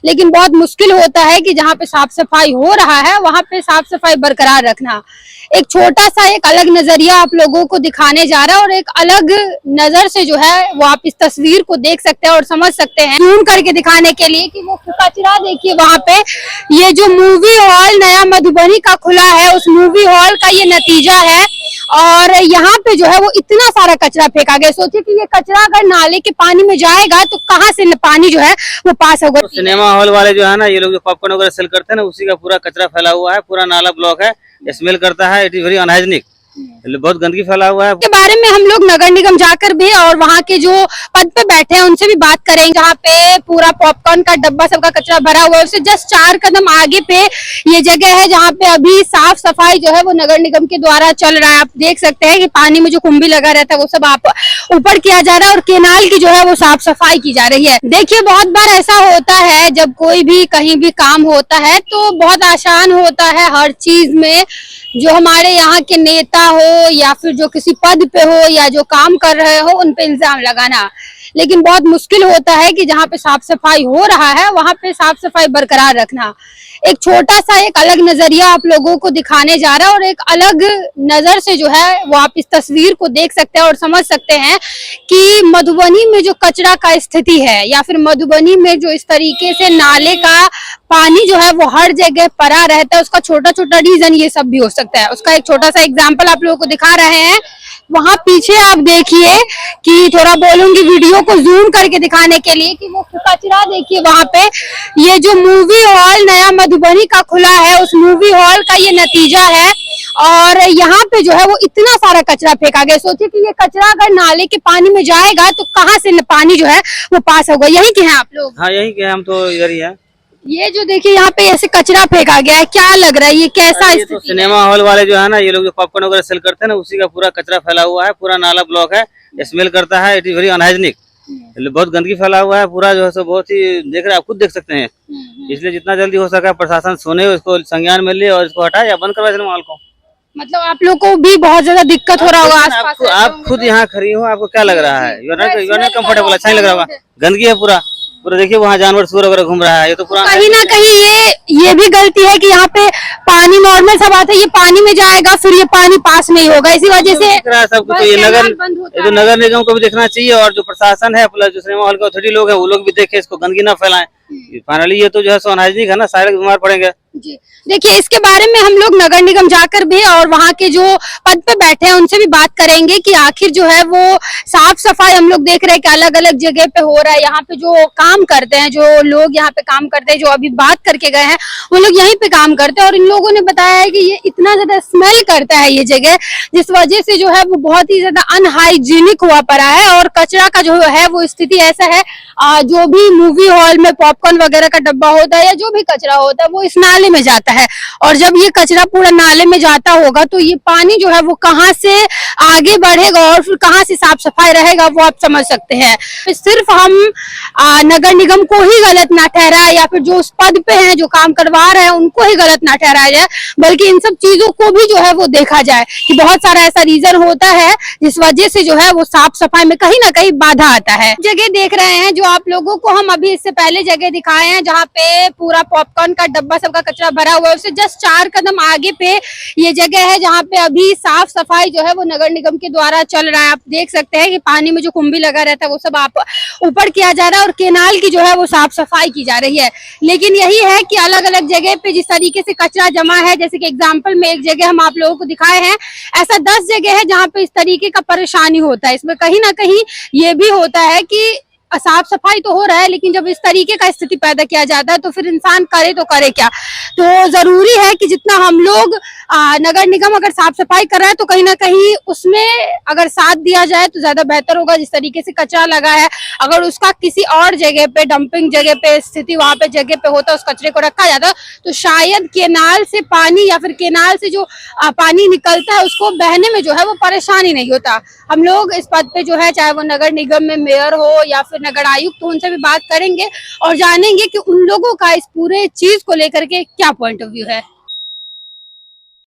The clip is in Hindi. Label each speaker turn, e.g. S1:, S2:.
S1: लेकिन बहुत मुश्किल होता है कि जहाँ पे साफ सफाई हो रहा है वहाँ पे साफ सफाई बरकरार रखना। एक छोटा सा एक अलग नजरिया आप लोगों को दिखाने जा रहा है और एक अलग नजर से जो है वो आप इस तस्वीर को देख सकते हैं और समझ सकते हैं, जूम करके दिखाने के लिए कि वो कचरा देखिए वहाँ पे। ये जो मूवी हॉल नया मधुबनी का खुला है उस मूवी हॉल का ये नतीजा है। और यहाँ पे जो है वो इतना सारा कचरा फेंका गया। सोचिए कि ये कचरा अगर नाले के पानी में जाएगा तो कहाँ से पानी जो है वो पास होगा।
S2: तो सिनेमा हॉल वाले जो है ना, ये लोग जो पॉपकॉर्न वगैरह सेल करते हैं ना, उसी का पूरा कचरा फैला हुआ है, पूरा नाला ब्लॉक है, स्मेल करता है, इट इज वेरी अनहाइजीनिक, बहुत गंदगी फैला हुआ है।
S1: के बारे में हम लोग नगर निगम जाकर भी और वहाँ के जो पद पे बैठे हैं उनसे भी बात करेंगे। जहाँ पे पूरा पॉपकॉर्न का डब्बा सबका कचरा भरा हुआ है, उससे जस्ट 4 कदम आगे पे ये जगह है जहाँ पे अभी साफ सफाई जो है वो नगर निगम के द्वारा चल रहा है। आप देख सकते हैं कि पानी में जो कुंभी लगा रहता है वो सब आप ऊपर किया जा रहा है और केनाल की जो है वो साफ सफाई की जा रही है। देखिए बहुत बार ऐसा होता है जब कोई भी कहीं भी काम होता है तो बहुत आसान होता है हर चीज में, जो हमारे यहाँ के नेता हो या फिर जो किसी पद पे हो या जो काम कर रहे हो उन पे इल्जाम लगाना। लेकिन बहुत मुश्किल होता है कि जहाँ पे साफ सफाई हो रहा है वहाँ पे साफ सफाई बरकरार रखना। एक छोटा सा एक अलग नजरिया आप लोगों को दिखाने जा रहा है और एक अलग नजर से जो है वो आप इस तस्वीर को देख सकते हैं और समझ सकते हैं कि मधुबनी में जो कचरा का स्थिति है या फिर मधुबनी में जो इस तरीके से नाले का पानी जो है वो हर जगह पड़ा रहता है, उसका छोटा छोटा रीजन ये सब भी हो सकता है। उसका एक छोटा सा एग्जाम्पल आप लोगों को दिखा रहे हैं। वहाँ पीछे आप देखिए कि थोड़ा बोलूंगी वीडियो को जूम करके दिखाने के लिए कि वो कचरा देखिए वहाँ पे। ये जो मूवी हॉल नया मधुबनी का खुला है उस मूवी हॉल का ये नतीजा है। और यहाँ पे जो है वो इतना सारा कचरा फेंका गया। सोचिए कि ये कचरा अगर नाले के पानी में जाएगा तो कहाँ से पानी जो है वो पास होगा। यही के हैं आप लोग?
S2: हाँ यही के, हम तो इधर ही है।
S1: ये जो देखिए यहाँ पे ऐसे कचरा फेंका गया है, क्या लग रहा है ये कैसा?
S2: ये तो सिनेमा हॉल वाले जो है ना, ये लोग जो पॉपकॉर्न वगैरह सेल करते हैं ना, उसी का पूरा कचरा फैला हुआ है, पूरा नाला ब्लॉक है, स्मेल करता है, इट इज वेरी अनहाइजीनिक, बहुत गंदगी फैला हुआ है पूरा जो है सो। बहुत ही देख रहे हैं, आप खुद देख सकते हैं। इसलिए जितना जल्दी हो सका प्रशासन सुने, इसको संज्ञान में ले और इसको हटाए या बंद करवाए सिनेमा हॉल को।
S1: मतलब आप लोग को भी बहुत ज्यादा दिक्कत हो रहा होगा आसपास?
S2: आप खुद यहाँ खड़ी हो, आपको क्या लग रहा है? यू आर नॉट कंफर्टेबल, अच्छा नहीं लग रहा होगा? गंदगी है पूरा पूरा। देखिए वहाँ जानवर सूअर वगैरह घूम रहा है। ये तो पूरा
S1: कहीं ना कहीं ये भी गलती है कि यहाँ पे पानी नॉर्मल सा बात है, ये पानी में जाएगा फिर ये पानी पास नहीं होगा, इसी वजह से
S2: सबको। तो ये नगर निगम को भी देखना चाहिए और जो प्रशासन है प्लस जो सिनेमा हॉल के अथॉरिटी लोग है वो लोग भी देखे, इसको गंदगी ना फैलाएं। फाइनली ये तो जो है सो अनहाइजीनिक है ना, सारे बीमार पड़ेंगे।
S1: जी देखिए इसके बारे में हम लोग नगर निगम जाकर भी और वहाँ के जो पद पे बैठे हैं उनसे भी बात करेंगे कि आखिर जो है वो साफ सफाई हम लोग देख रहे हैं कि अलग अलग जगह पे हो रहा है। यहाँ पे जो काम करते हैं, जो लोग यहाँ पे काम करते हैं, जो अभी बात करके गए हैं वो लोग यहीं पे काम करते हैं और इन लोगों ने बताया है कि ये इतना ज्यादा स्मेल करता है ये जगह, जिस वजह से जो है वो बहुत ही ज्यादा अनहाइजीनिक हुआ पड़ा है। और कचरा का जो है वो स्थिति ऐसा है, जो भी मूवी हॉल में पॉपकॉर्न वगैरह का डब्बा होता है या जो भी कचरा होता है वो इस नाले में जाता है और जब ये कचरा पूरा नाले में जाता होगा तो ये पानी जो है वो कहाँ से आगे बढ़ेगा और फिर कहाँ से साफ सफाई रहेगा वो आप समझ सकते हैं। सिर्फ हम नगर निगम को ही गलत ना ठहराए या फिर जो उस पद पे हैं जो काम करवा रहे हैं उनको ही गलत ना ठहराया जाए, बल्कि इन सब चीजों को भी जो है वो देखा जाए कि बहुत सारा ऐसा रीजन होता है जिस वजह से जो है वो साफ सफाई में कहीं ना कहीं बाधा आता है। जगह देख रहे हैं जो आप लोगों को हम अभी इससे पहले जगह दिखाए हैं जहाँ पे पूरा पॉपकॉर्न का डब्बा सबका कचरा भरा हुआ है, उससे जस्ट 4 कदम आगे पे ये जगह है जहाँ पे अभी साफ सफाई जो है वो नगर निगम के द्वारा चल रहा है। आप देख सकते हैं कि पानी में जो कुंभी लगा रहता है वो सब आप ऊपर किया जा रहा है और केनाल की जो है वो साफ सफाई की जा रही है। लेकिन यही है कि अलग अलग जगह पे जिस तरीके से कचरा जमा है, जैसे कि एग्जाम्पल में एक जगह हम आप लोगों को दिखाए हैं, ऐसा 10 जगह है जहाँ पे इस तरीके का परेशानी होता है। इसमें कहीं ना कहीं ये भी होता है कि साफ सफाई तो हो रहा है लेकिन जब इस तरीके का स्थिति पैदा किया जाता है तो फिर इंसान करे तो करे क्या। तो जरूरी है कि जितना हम लोग नगर निगम अगर साफ सफाई कर रहा है तो कहीं ना कहीं उसमें अगर साथ दिया जाए तो ज्यादा बेहतर होगा। जिस तरीके से कचरा लगा है, अगर उसका किसी और जगह पे डंपिंग जगह पे स्थिति वहां पे जगह पे होता, उस कचरे को रखा जाता तो शायद केनाल से पानी या फिर केनाल से जो पानी निकलता है उसको बहने में जो है वो परेशानी नहीं होता। हम लोग इस पद पे जो है, चाहे वो नगर निगम में मेयर हो या फिर नगर आयुक्त हो, उनसे भी बात करेंगे और जानेंगे कि उन लोगों का इस पूरे चीज को लेकर के क्या पॉइंट ऑफ व्यू है।